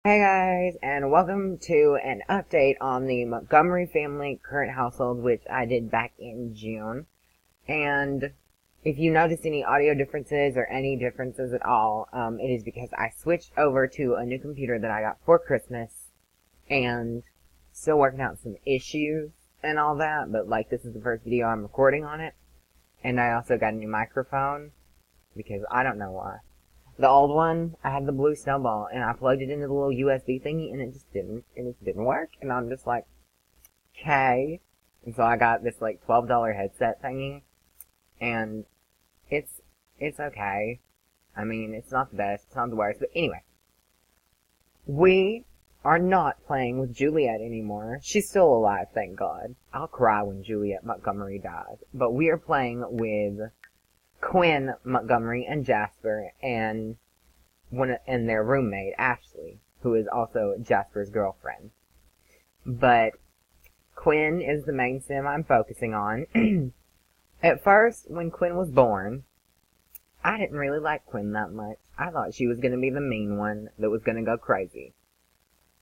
Hey guys, and welcome to an update on the Montgomery family current household, which I did back in June. And if you notice any audio differences or any differences at all, it is because I switched over to a new computer that I got for Christmas, and still working out some issues and all that, but like this is the first video I'm recording on it. And I also got a new microphone, because I don't know why. The old one, I had the blue snowball, and I plugged it into the little USB thingy, and it didn't work, and I'm just like, okay. And so I got this, like, $12 headset thingy, and it's okay. I mean, it's not the best, it's not the worst, but anyway. We are not playing with Juliet anymore. She's still alive, thank God. I'll cry when Juliet Montgomery dies. But we are playing with Quinn Montgomery and Jasper and their roommate Ashley, who is also Jasper's girlfriend. But Quinn is the main sim I'm focusing on. At first, when Quinn was born, I didn't really like Quinn that much. I thought she was going to be the mean one that was going to go crazy.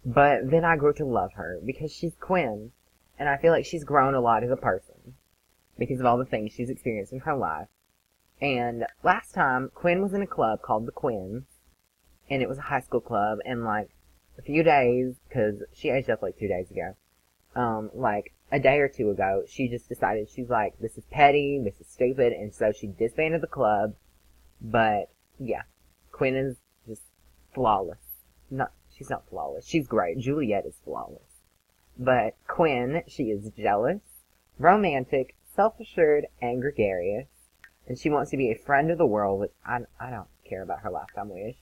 But then I grew to love her because she's Quinn, and I feel like she's grown a lot as a person because of all the things she's experienced in her life. And last time, Quinn was in a club called the Quinns, and it was a high school club, and like a few days, because she aged up like 2 days ago, like a day or two ago, she just decided, she's like, this is petty, this is stupid, and so she disbanded the club. But yeah, Quinn is just flawless. She's not flawless, she's great. Juliet is flawless. But Quinn, she is jealous, romantic, self-assured, and gregarious. And she wants to be a friend of the world, which I don't care about her lifetime wish.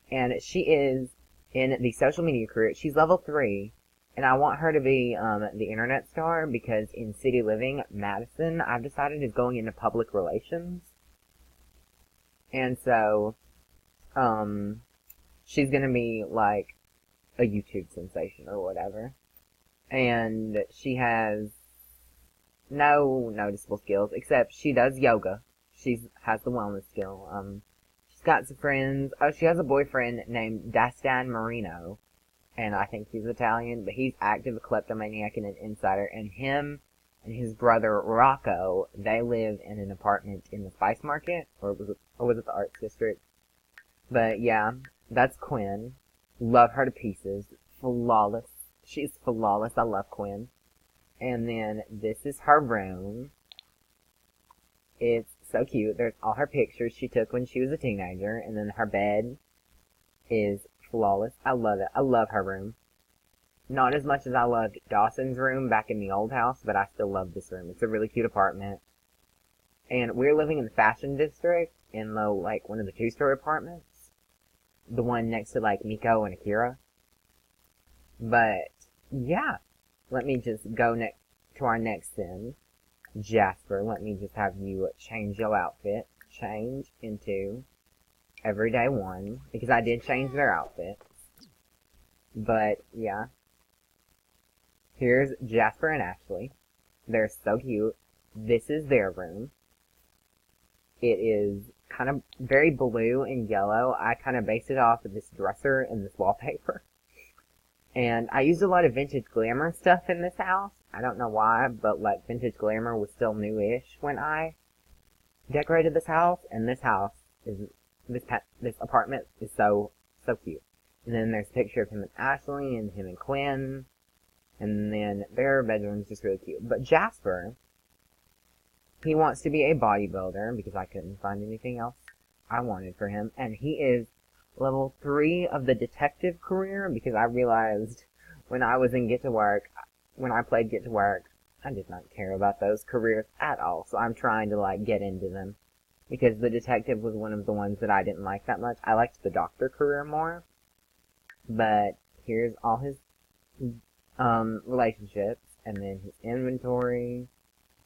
And she is in the social media career. She's level 3. And I want her to be the internet star because in City Living, Madison, I've decided is going into public relations. And so, she's going to be like a YouTube sensation or whatever. And she has no noticeable skills, except she does yoga. She has the wellness skill. She's got some friends. Oh, she has a boyfriend named Dastan Marino, and I think he's Italian, but he's active, a kleptomaniac, and an insider. And him and his brother Rocco, they live in an apartment in the Spice Market, or was it the Arts District? But yeah, that's Quinn. Love her to pieces. Flawless. She's flawless. I love Quinn. And then this is her room. It's so cute. There's all her pictures she took when she was a teenager, and then her bed is flawless. I love it. I love her room. Not as much as I loved Dawson's room back in the old house, but I still love this room. It's a really cute apartment. And we're living in the Fashion District in the, like, one of the 2-story apartments. The one next to, like, Miko and Akira. But, yeah. Let me just go to our next sim. Jasper, let me just have you change your outfit. Change into Everyday 1, because I did change their outfits. But, yeah. Here's Jasper and Ashley. They're so cute. This is their room. It is kind of very blue and yellow. I kind of based it off of this dresser and this wallpaper. And I used a lot of vintage glamour stuff in this house. I don't know why, but like vintage glamour was still new-ish when I decorated this house. And this house is, this apartment is so cute. And then there's a picture of him and Ashley and him and Quinn. And then their bedroom's just really cute. But Jasper, he wants to be a bodybuilder because I couldn't find anything else I wanted for him. And he is level 3 of the detective career because I realized when I was in Get to Work, when I played Get to Work, I did not care about those careers at all. So I'm trying to like get into them because the detective was one of the ones that I didn't like that much. I liked the doctor career more. But here's all his relationships, and then his inventory,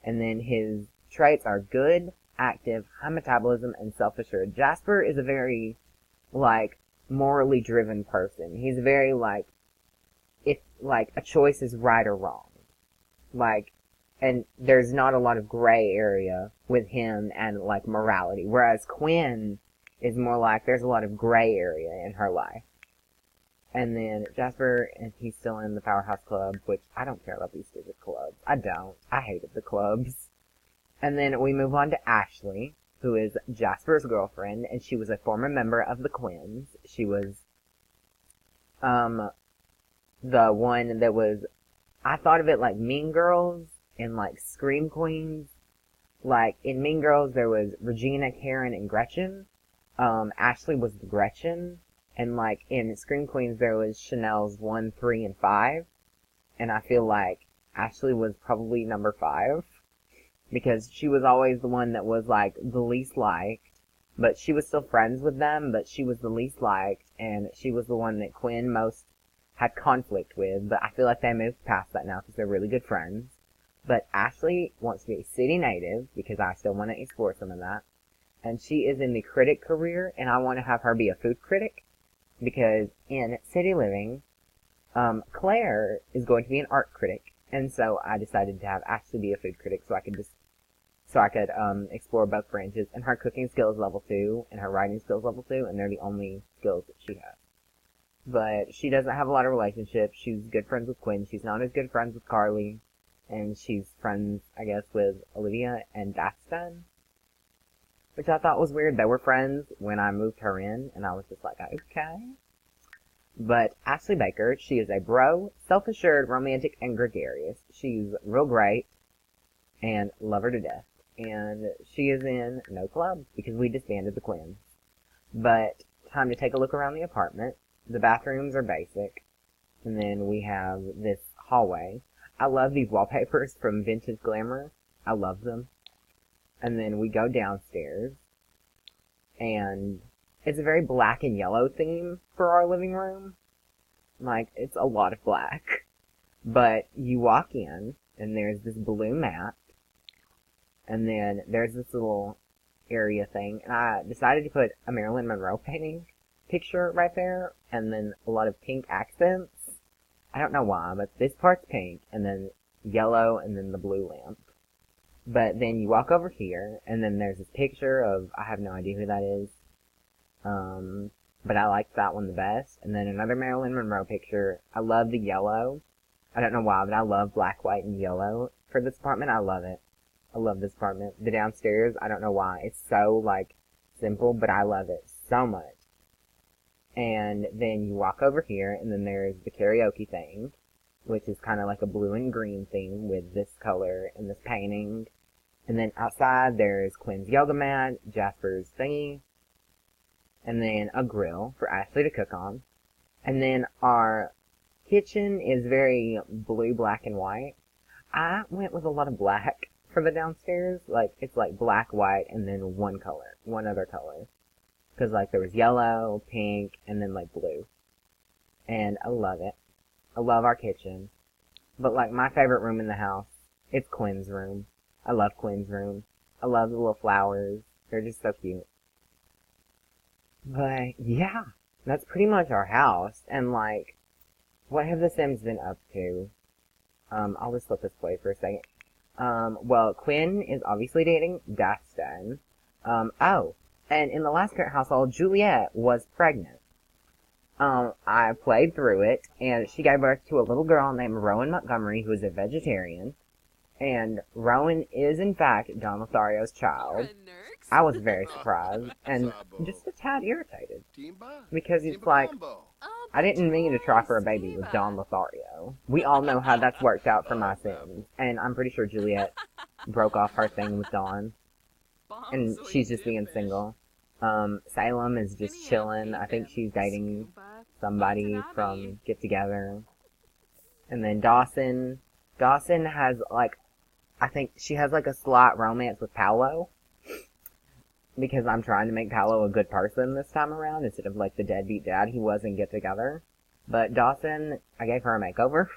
and then his traits are good, active, high metabolism, and self-assured. Jasper is a very like morally driven person. He's very like, if like a choice is right or wrong, like, and there's not a lot of gray area with him and like morality, whereas Quinn is more like there's a lot of gray area in her life. And then Jasper, and he's still in the Powerhouse Club, which I don't care about these stupid clubs. I don't. I hated the clubs. And then we move on to Ashley, who is Jasper's girlfriend, and she was a former member of the Quinns. She was, the one that was, I thought of it like Mean Girls and like Scream Queens. Like, in Mean Girls, there was Regina, Karen, and Gretchen. Ashley was Gretchen. And, like, in Scream Queens, there was Chanel's 1, 3, and 5. And I feel like Ashley was probably number 5. Because she was always the one that was, like, the least liked. But she was still friends with them, but she was the least liked. And she was the one that Quinn most had conflict with. But I feel like they moved past that now because they're really good friends. But Ashley wants to be a city native, because I still want to explore some of that. And she is in the critic career, and I want to have her be a food critic, because in city living, Claire is going to be an art critic. And so I decided to have Ashley be a food critic so I could explore both branches. And her cooking skill is level 2, and her writing skill is level 2, and they're the only skills that she has. But she doesn't have a lot of relationships. She's good friends with Quinn. She's not as good friends with Carly. And she's friends, I guess, with Olivia and Dastan, which I thought was weird. They were friends when I moved her in, and I was just like, okay. But Ashley Baker, she is a bro, self-assured, romantic, and gregarious. She's real great, and love her to death. And she is in no club, because we disbanded the Quinns. But time to take a look around the apartment. The bathrooms are basic, and then we have this hallway. I love these wallpapers from Vintage Glamour. I love them. And then we go downstairs, and it's a very black and yellow theme for our living room. Like, it's a lot of black. But you walk in, and there's this blue mat, and then there's this little area thing, and I decided to put a Marilyn Monroe painting picture right there, and then a lot of pink accents. I don't know why, but this part's pink, and then yellow, and then the blue lamp. But then you walk over here, and then there's this picture of, I have no idea who that is, but I like that one the best. And then another Marilyn Monroe picture. I love the yellow. I don't know why, but I love black, white, and yellow for this apartment. I love it. I love this apartment. The downstairs, I don't know why. It's so, like, simple, but I love it so much. And then you walk over here, and then there's the karaoke thing, which is kind of like a blue and green thing with this color and this painting. And then outside, there's Quinn's yoga mat, Jasper's thingy, and then a grill for Ashley to cook on. And then our kitchen is very blue, black, and white. I went with a lot of black for the downstairs. Like, it's like black, white, and then one other color. Because, like, there was yellow, pink, and then, like, blue. And I love it. I love our kitchen. But, like, my favorite room in the house, it's Quinn's room. I love Quinn's room. I love the little flowers. They're just so cute. But, yeah. That's pretty much our house. And, like, what have the Sims been up to? I'll just let this play for a second. Well, Quinn is obviously dating Dastan. And in the last current household, Juliet was pregnant. I played through it, and she gave birth to a little girl named Rowan Montgomery, who is a vegetarian. And Rowan is, in fact, Don Lothario's child. I was very surprised, and just a tad irritated. Because he's like, I didn't mean to try for a baby with Don Lothario. We all know how that's worked out for my Sims. And I'm pretty sure Juliet broke off her thing with Don. And she's just being single. Salem is just chilling. I think she's dating somebody from Get Together. And then Dawson has, like, I think she has, like, a slight romance with Paolo. Because I'm trying to make Paolo a good person this time around, instead of, like, the deadbeat dad he was in Get Together. But Dawson, I gave her a makeover.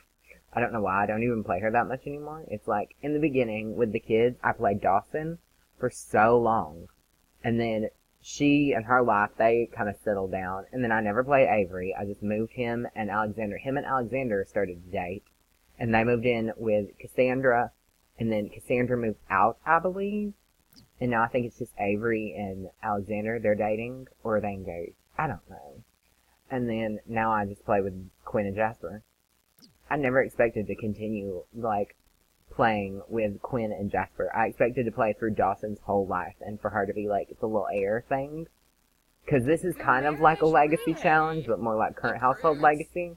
I don't know why, I don't even play her that much anymore. It's like, in the beginning, with the kids, I played Dawson for so long. And then she and her life, they kind of settled down. And then I never played Avery. I just moved him and Alexander. Him and Alexander started to date. And they moved in with Cassandra. And then Cassandra moved out, I believe. And now I think it's just Avery and Alexander they're dating. Or are they engaged? I don't know. And then now I just play with Quinn and Jasper. I never expected to continue, like, playing with Quinn and Jasper. I expected to play through Dawson's whole life and for her to be, like, the little heir thing. Because this is kind of like a legacy challenge, but more like current household legacy.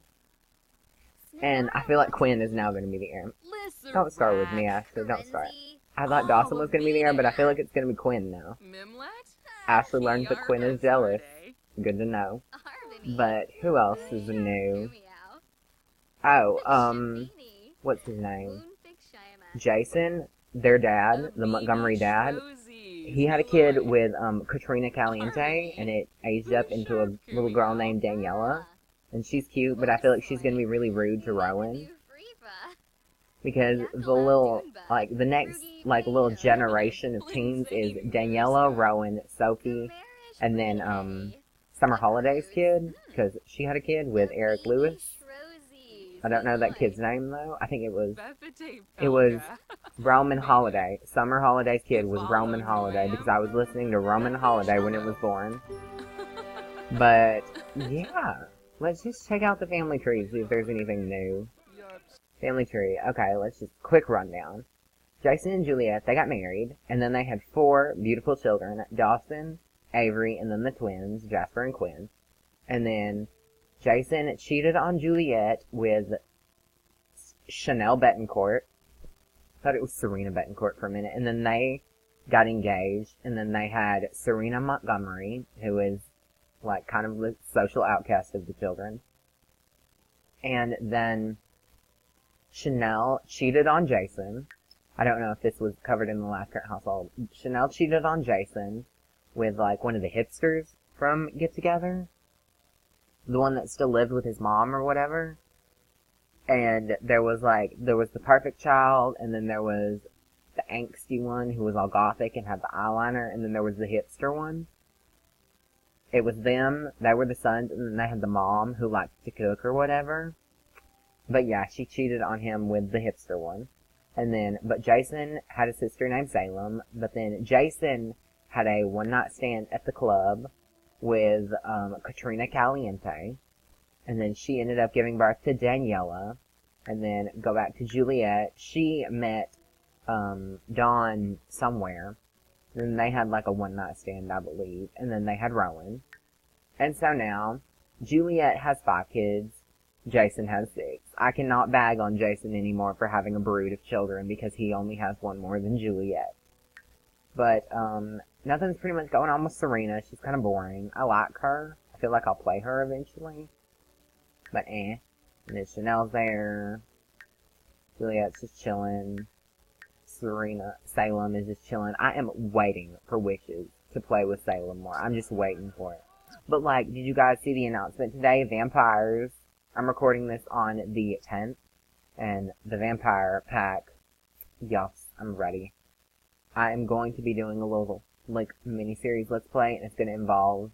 And I feel like Quinn is now going to be the heir. Don't start with me, Ashley. Don't start. I thought Dawson was going to be the heir, but I feel like it's going to be Quinn now. Ashley learned that Quinn is jealous. Good to know. But who else is new? Oh, what's his name? Jason, their dad, the Montgomery dad. He had a kid with Katrina Caliente, and it aged up into a little girl named Daniela. And she's cute, but I feel like she's going to be really rude to Rowan. Because the little, like, the next, like, little generation of teens is Daniela, Rowan, Sophie, and then, Summer Holiday's kid, because she had a kid with Eric Lewis. I don't know that kid's name, though. I think it was Roman Holiday. Summer Holiday's kid was Roman Holiday, because I was listening to Roman Holiday when it was born. But, yeah. Let's just check out the family tree, see if there's anything new. Family tree. Okay, let's just quick rundown. Jason and Juliet, they got married, and then they had 4 beautiful children. Dawson, Avery, and then the twins, Jasper and Quinn. And then Jason cheated on Juliet with Chanel Betancourt. Thought it was Serena Betancourt for a minute. And then they got engaged, and then they had Serena Montgomery, who is like kind of the social outcast of the children. And then Chanel cheated on Jason. I don't know if this was covered in the last current household. Chanel cheated on Jason with like one of the hipsters from Get Together. The one that still lived with his mom or whatever. And there was the perfect child, and then there was the angsty one who was all gothic and had the eyeliner, and then there was the hipster one. It was them, they were the sons, and then they had the mom who liked to cook or whatever. But yeah, she cheated on him with the hipster one. And then, but Jason had a sister named Salem, but then Jason had a one-night stand at the club with, Katrina Caliente. And then she ended up giving birth to Daniela. And then go back to Juliet. She met, Dawn somewhere. Then they had like a one-night stand, I believe. And then they had Rowan. And so now, Juliet has 5 kids. Jason has 6. I cannot bag on Jason anymore for having a brood of children because he only has one more than Juliet. But, nothing's pretty much going on with Serena. She's kind of boring. I like her. I feel like I'll play her eventually. But And then Chanel's there. Juliet's just chilling. Salem is just chilling. I am waiting for Wishes to play with Salem more. I'm just waiting for it. But, like, did you guys see the announcement today? Vampires. I'm recording this on the 10th. And the Vampire Pack. Yes, I'm ready. I am going to be doing a little, like, mini-series Let's Play. And it's going to involve,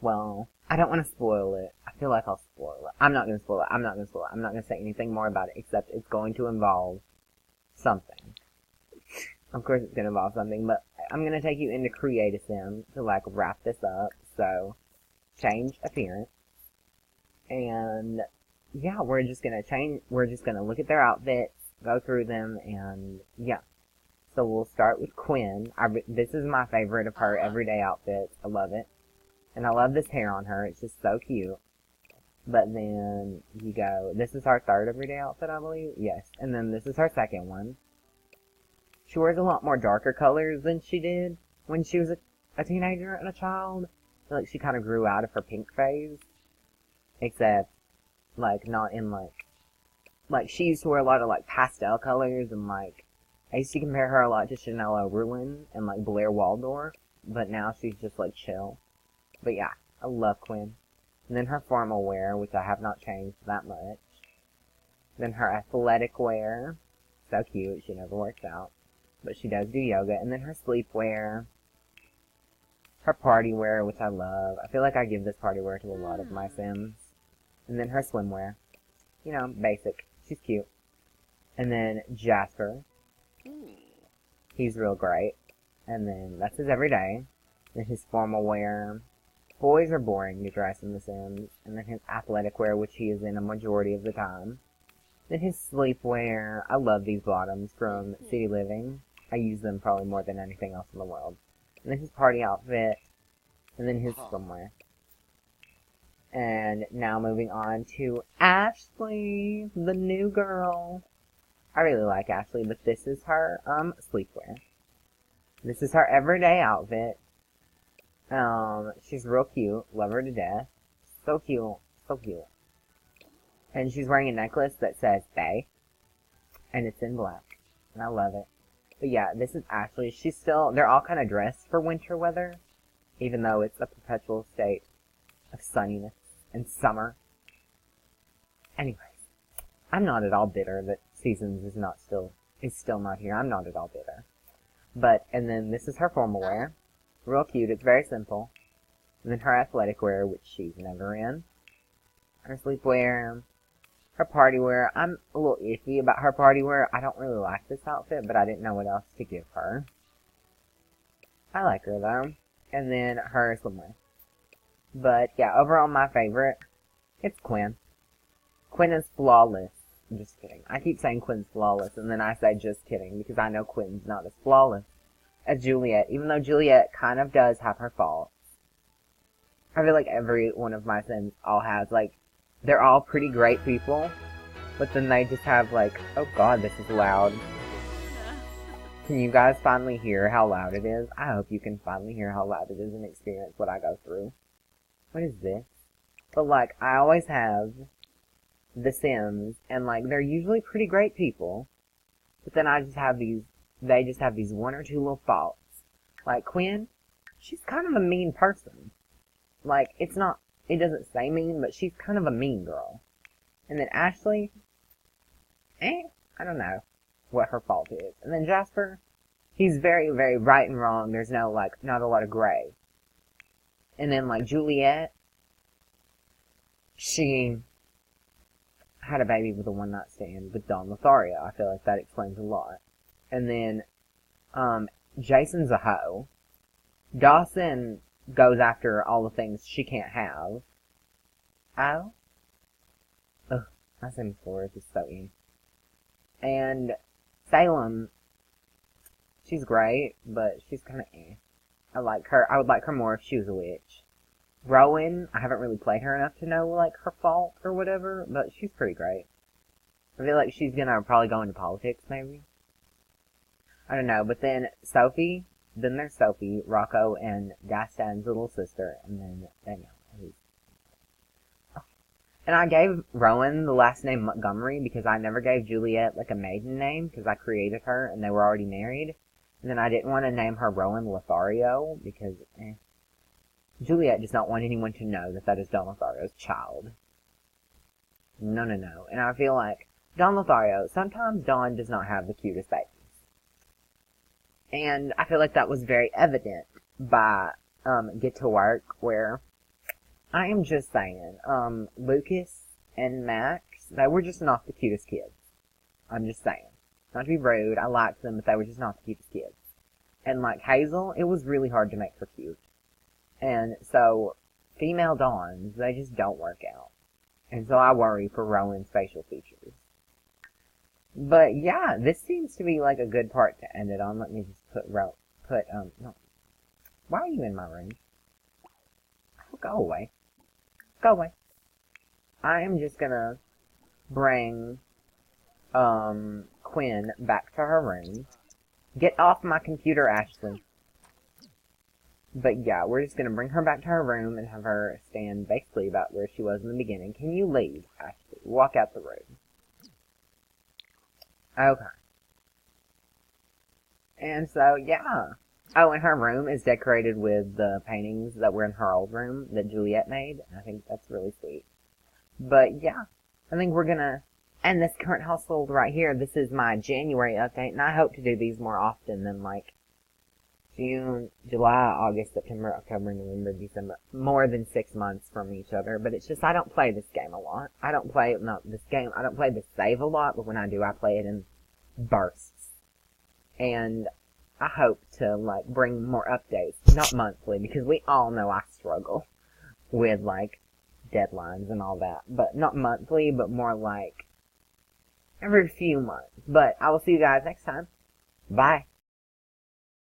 well, I don't want to spoil it. I feel like I'll spoil it. I'm not going to spoil it. I'm not going to say anything more about it. Except it's going to involve something. Of course it's going to involve something, but I'm going to take you into Create-A-Sim to, like, wrap this up. So, change appearance. And, yeah, we're just going to look at their outfits, go through them, and, yeah. So we'll start with Quinn. This is my favorite of her everyday outfits. I love it. And I love this hair on her. It's just so cute. But then, you go, this is her 3rd everyday outfit, I believe. Yes. And then this is her 2nd one. She wears a lot more darker colors than she did when she was a teenager and a child. I feel like she kind of grew out of her pink phase. Except, like, not in, like, she used to wear a lot of, like, pastel colors, and, like, I used to compare her a lot to Chanel Oberlin and, like, Blair Waldorf, but now she's just, like, chill. But yeah, I love Quinn. And then her formal wear, which I have not changed that much. Then her athletic wear. So cute, she never works out. But she does do yoga. And then her sleepwear. Her party wear, which I love. I feel like I give this party wear to a lot of my Sims. And then her swimwear. You know, basic. She's cute. And then Jasper. He's real great. And then that's his everyday. Then his formal wear. Boys are boring to dress in The Sims. And then his athletic wear, which he is in a majority of the time. Then his sleepwear. I love these bottoms from City Living. I use them probably more than anything else in the world. And then his party outfit. And then his swimwear. And now moving on to Ashley, the new girl. I really like Ashley, but this is her, sleepwear. This is her everyday outfit. She's real cute. Love her to death. So cute. So cute. And she's wearing a necklace that says Bay. And it's in black. And I love it. But yeah, this is Ashley. She's still, they're all kind of dressed for winter weather. Even though it's a perpetual state of sunniness and summer. Anyways, I'm not at all bitter that Seasons is still not here. I'm not at all bitter. But, and then this is her formal wear. Real cute. It's very simple. And then her athletic wear, which she's never in. Her sleepwear. Her party wear. I'm a little iffy about her party wear. I don't really like this outfit, but I didn't know what else to give her. I like her though. And then her swimwear. But yeah, overall my favorite, it's Quinn. Quinn is flawless. I'm just kidding. I keep saying Quinn's flawless, and then I say just kidding, because I know Quinn's not as flawless as Juliet, even though Juliet kind of does have her faults. I feel like every one of my Sims all has, like, they're all pretty great people, but then they just have, like, oh god, this is loud. Can you guys finally hear how loud it is? I hope you can finally hear how loud it is and experience what I go through. What is this? But, like, I always have the Sims, and, like, they're usually pretty great people, but then I just have these, they just have these one or two little faults. Like, Quinn, she's kind of a mean person. Like, it's not, it doesn't say mean, but she's kind of a mean girl. And then Ashley, I don't know what her fault is. And then Jasper, he's very, very right and wrong. There's no, like, not a lot of gray. And then, like, Juliet, she had a baby with a one-night stand with Don Lothario. I feel like that explains a lot. And then, Jason's a hoe. Dawson goes after all the things she can't have. Oh? Ugh, my Sims 4 is so easy. And Salem, she's great, but she's kind of eh. I like her. I would like her more if she was a witch. Rowan, I haven't really played her enough to know, like, her fault or whatever, but she's pretty great. I feel like she's gonna probably go into politics, maybe. I don't know, but then Sophie, then there's Sophie, Rocco, and Gaston's little sister, and then Danielle. And I gave Rowan the last name Montgomery because I never gave Juliet, like, a maiden name, because I created her, and they were already married. And then I didn't want to name her Rowan Lothario, because, Juliet does not want anyone to know that that is Don Lothario's child. No, no, no. And I feel like, Don Lothario, sometimes Don does not have the cutest babies. And I feel like that was very evident by, Get to Work, where, I am just saying, Lucas and Max, they were just not the cutest kids. I'm just saying. Not to be rude, I liked them, but they were just not the cutest kids. And like Hazel, it was really hard to make her cute. And so, female Dawns, they just don't work out. And so I worry for Rowan's facial features. But yeah, this seems to be like a good part to end it on. Let me just no. Why are you in my room? Oh, go away. Go away. I am just gonna bring, Quinn back to her room. Get off my computer, Ashley. But yeah, we're just gonna bring her back to her room and have her stand basically about where she was in the beginning. Can you leave, Ashley? Walk out the room. Okay. And so, yeah. Oh, and her room is decorated with the paintings that were in her old room that Juliet made. I think that's really sweet. But yeah, I think we're gonna end this current household right here. This is my January update, and I hope to do these more often than like June, July, August, September, October, November, December. More than 6 months from each other. But it's just, I don't play this game a lot. I don't play the save a lot, but when I do, I play it in bursts. And I hope to, like, bring more updates. Not monthly, because we all know I struggle. with like deadlines and all that. But not monthly, but more like every few months. But I will see you guys next time. Bye.